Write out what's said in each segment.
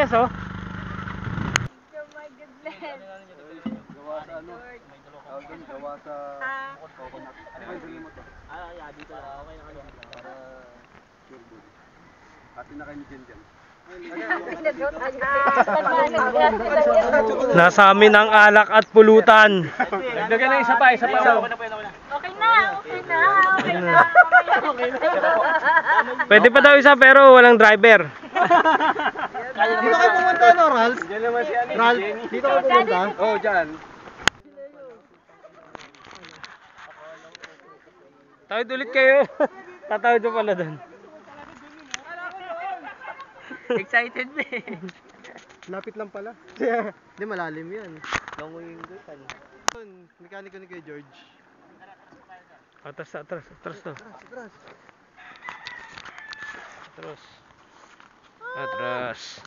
sibuyas, oh. Oh my goodness. Gawa sa ano? Gawa sa coconut. Ay, dali mo to. Dito lang. Okay na kayo. Para sure good. Atin na kayo ni Jen Jen. Nasa amin ang alak at pulutan. Dagdagan na isa pa. Okay na. Pwede pa daw isa pero walang driver. Dito kayo pumunta, no, Ralph? Diyan naman si ano. Ralph, dito kayo pumunta? Oo, dyan. Tawid ulit kayo. Tatawid pa pala doon. Excited ba eh. Lapit lang pala. Hindi, malalim yan. Langoyin ko yan. Mekaniko ni kay George. Atras to. Atras.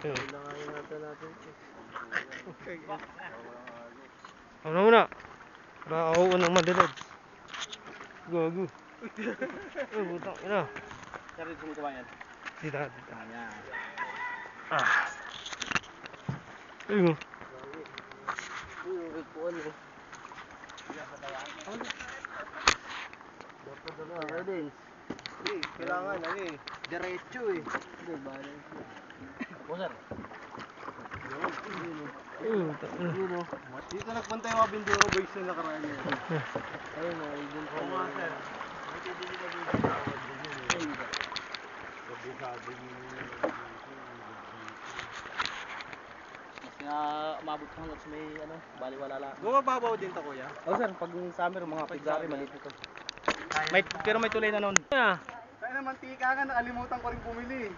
Kailangan natin. Okay. Ano muna? Para ako unang madalad. Gago. Ay, butang ina. Sir, dito mo kumain. Dito. Yan. Ayun. Kailangan ano eh. Diretso eh. Hindi, balance. Sir. Dito nagpunta yung mga Binduro boys na nakaraan niya. Ayun o, ibon ko. Oo nga sir. Umabot ko hanggang sa may baliwala lang. Bumababaw din to kuya? Sir, pag summer, mga pigari, maliit ito. Pero may tulay na noon. Yeah. Kaya naman tika nga, nakalimutan ko rin pumili.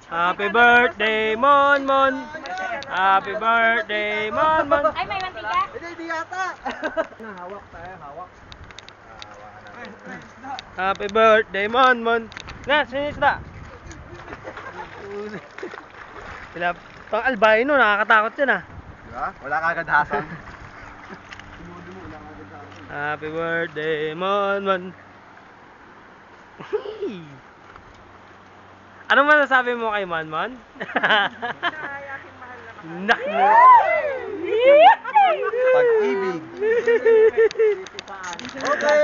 Happy birthday, Mon. Happy birthday, Mon. Ay, may mantika? Hindi yata. Hawak tayo, hawak. Happy birthday, Mon. Na, sinisda. Sila, pang albino, nakakatakot yun ah. Diba? Wala kagad hasan. Happy birthday, Mon. Ano masasabi mo kay Mon? Nak mo. Pag-ibig. Okay.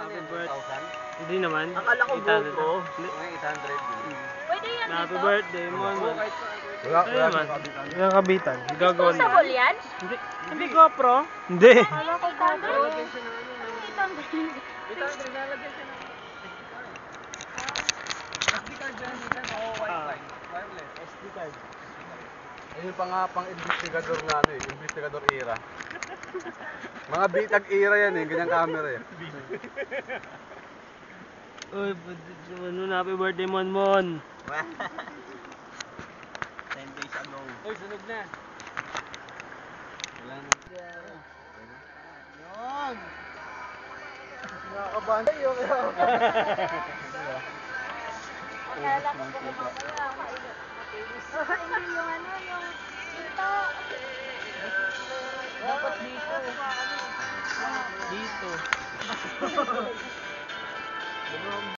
Happy birthday. Hindi naman. Akala ko GoPro. May 800. Pwede yan Happy dito? birthday, Mon. Wala naman. Yung kabitan. Gagawa na. Sabol yan? Hindi GoPro. Hindi. Kala ko sabol. SD card. Ayun pa nga pang investigador na ano eh, investigador era. Mga bitag era yan eh, ganyang camera eh. Uy, ano na, happy birthday, Mon. 10 days ago. Uy, sunog na. Wala na. Yan! Nakakabahan tayo kaya. Akala ko baka mamaya hindi yung ano, yung dito. Dapat dito. Dito.